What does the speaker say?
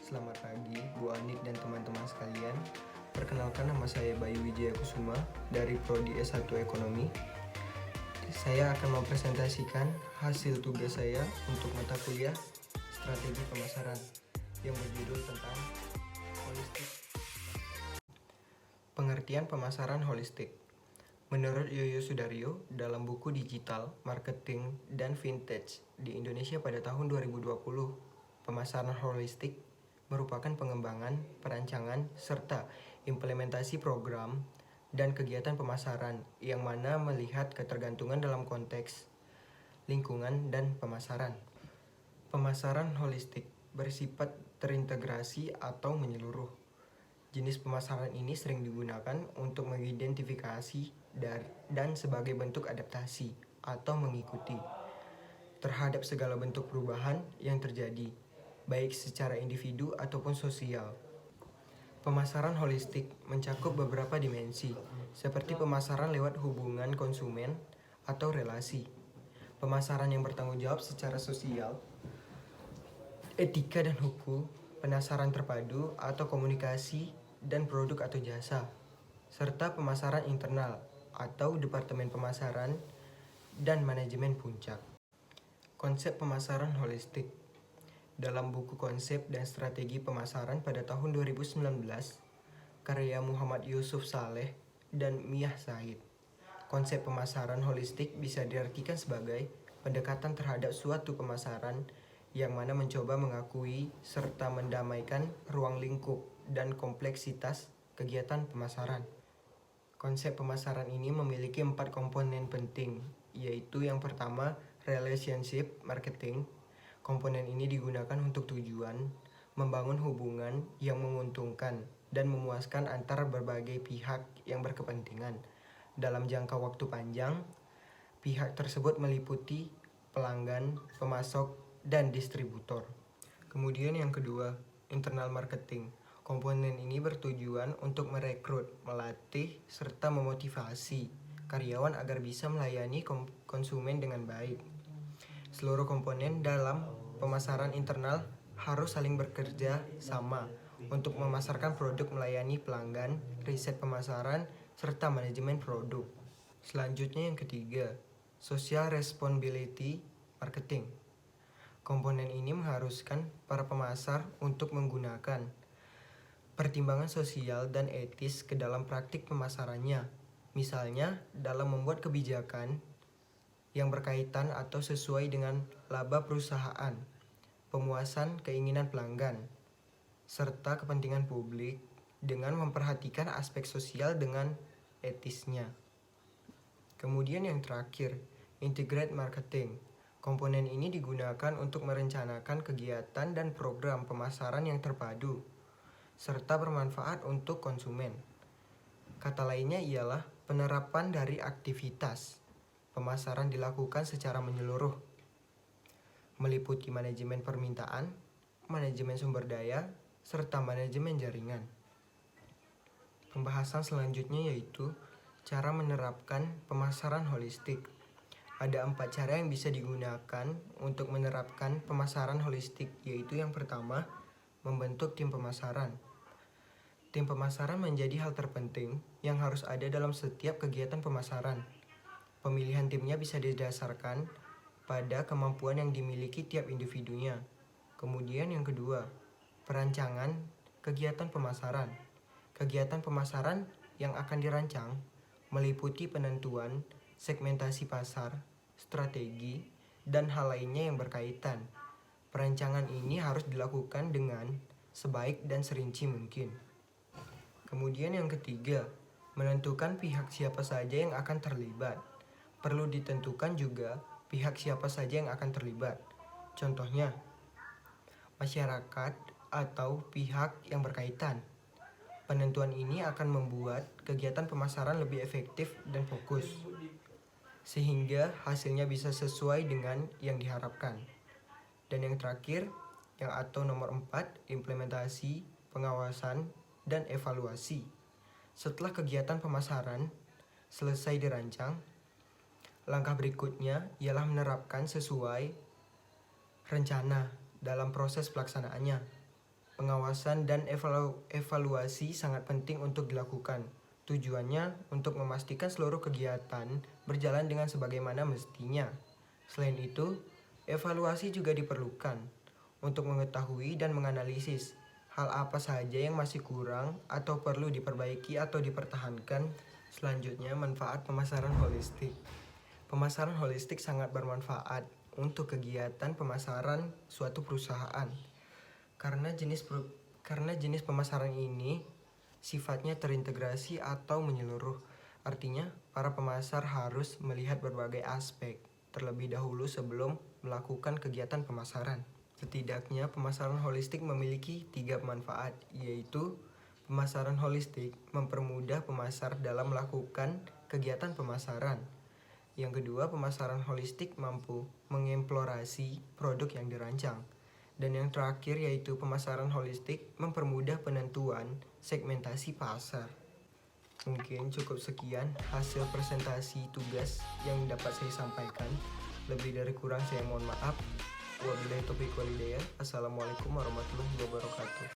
Selamat pagi Bu Anik dan teman-teman sekalian. Perkenalkan, nama saya Bayu Wijaya Kusuma dari Prodi S1 Ekonomi. Saya akan mempresentasikan hasil tugas saya untuk mata kuliah Strategi Pemasaran yang berjudul tentang holistik. Pengertian pemasaran holistik. Menurut Yoyo Sudaryo, dalam buku Digital, Marketing, dan Vintage di Indonesia pada tahun 2020, pemasaran holistik merupakan pengembangan, perancangan, serta implementasi program dan kegiatan pemasaran yang mana melihat ketergantungan dalam konteks, lingkungan, dan pemasaran. Pemasaran holistik bersifat terintegrasi atau menyeluruh. Jenis pemasaran ini sering digunakan untuk mengidentifikasi dan sebagai bentuk adaptasi atau mengikuti terhadap segala bentuk perubahan yang terjadi, baik secara individu ataupun sosial. Pemasaran holistik mencakup beberapa dimensi, seperti pemasaran lewat hubungan konsumen atau relasi, pemasaran yang bertanggung jawab secara sosial, etika dan hukum, penasaran terpadu atau komunikasi dan produk atau jasa, serta pemasaran internal atau departemen pemasaran dan manajemen puncak. Konsep pemasaran holistik. Dalam buku Konsep dan Strategi Pemasaran pada tahun 2019, karya Muhammad Yusuf Saleh dan Miyah Said, konsep pemasaran holistik bisa diartikan sebagai pendekatan terhadap suatu pemasaran yang mana mencoba mengakui serta mendamaikan ruang lingkup dan kompleksitas kegiatan pemasaran. Konsep pemasaran ini memiliki 4 komponen penting, yaitu yang pertama, relationship marketing. Komponen ini digunakan untuk tujuan membangun hubungan yang menguntungkan dan memuaskan antara berbagai pihak yang berkepentingan. Dalam jangka waktu panjang, pihak tersebut meliputi pelanggan, pemasok, dan distributor. Kemudian yang kedua, internal marketing. Komponen ini bertujuan untuk merekrut, melatih, serta memotivasi karyawan agar bisa melayani konsumen dengan baik. Seluruh komponen dalam pemasaran internal harus saling bekerja sama untuk memasarkan produk, melayani pelanggan, riset pemasaran, serta manajemen produk. Selanjutnya yang ketiga, social responsibility marketing. Komponen ini mengharuskan para pemasar untuk menggunakan pertimbangan sosial dan etis ke dalam praktik pemasarannya, misalnya dalam membuat kebijakan yang berkaitan atau sesuai dengan laba perusahaan, pemuasan keinginan pelanggan, serta kepentingan publik dengan memperhatikan aspek sosial dengan etisnya. Kemudian yang terakhir, integrate marketing. Komponen ini digunakan untuk merencanakan kegiatan dan program pemasaran yang terpadu, serta bermanfaat untuk konsumen. Kata lainnya ialah penerapan dari aktivitas pemasaran dilakukan secara menyeluruh, meliputi manajemen permintaan, manajemen sumber daya, serta manajemen jaringan. Pembahasan selanjutnya yaitu cara menerapkan pemasaran holistik. Ada 4 cara yang bisa digunakan untuk menerapkan pemasaran holistik, yaitu yang pertama, membentuk tim pemasaran. Tim pemasaran menjadi hal terpenting yang harus ada dalam setiap kegiatan pemasaran. Pemilihan timnya bisa didasarkan pada kemampuan yang dimiliki tiap individunya. Kemudian yang kedua, perancangan kegiatan pemasaran. Kegiatan pemasaran yang akan dirancang meliputi penentuan segmentasi pasar, strategi, dan hal lainnya yang berkaitan. Perancangan ini harus dilakukan dengan sebaik dan serinci mungkin. Kemudian yang ketiga, menentukan pihak siapa saja yang akan terlibat. Perlu ditentukan juga pihak siapa saja yang akan terlibat. Contohnya, masyarakat atau pihak yang berkaitan. Penentuan ini akan membuat kegiatan pemasaran lebih efektif dan fokus, sehingga hasilnya bisa sesuai dengan yang diharapkan. Dan yang terakhir, yang atau nomor 4, implementasi, pengawasan, dan evaluasi. Setelah kegiatan pemasaran selesai dirancang, langkah berikutnya ialah menerapkan sesuai rencana dalam proses pelaksanaannya. Pengawasan dan evaluasi sangat penting untuk dilakukan. Tujuannya untuk memastikan seluruh kegiatan berjalan dengan sebagaimana mestinya. Selain itu, evaluasi juga diperlukan untuk mengetahui dan menganalisis hal apa saja yang masih kurang atau perlu diperbaiki atau dipertahankan. Selanjutnya, manfaat pemasaran holistik. Pemasaran holistik sangat bermanfaat untuk kegiatan pemasaran suatu perusahaan. Karena jenis pemasaran ini sifatnya terintegrasi atau menyeluruh. Artinya, para pemasar harus melihat berbagai aspek terlebih dahulu sebelum melakukan kegiatan pemasaran. Setidaknya, pemasaran holistik memiliki 3 manfaat, yaitu pemasaran holistik mempermudah pemasar dalam melakukan kegiatan pemasaran. Yang kedua, pemasaran holistik mampu mengeksplorasi produk yang dirancang. Dan yang terakhir yaitu pemasaran holistik mempermudah penentuan segmentasi pasar. Mungkin cukup sekian hasil presentasi tugas yang dapat saya sampaikan. Lebih dari kurang saya mohon maaf. Wabillahi taufiq walhidayah. Assalamualaikum warahmatullahi wabarakatuh.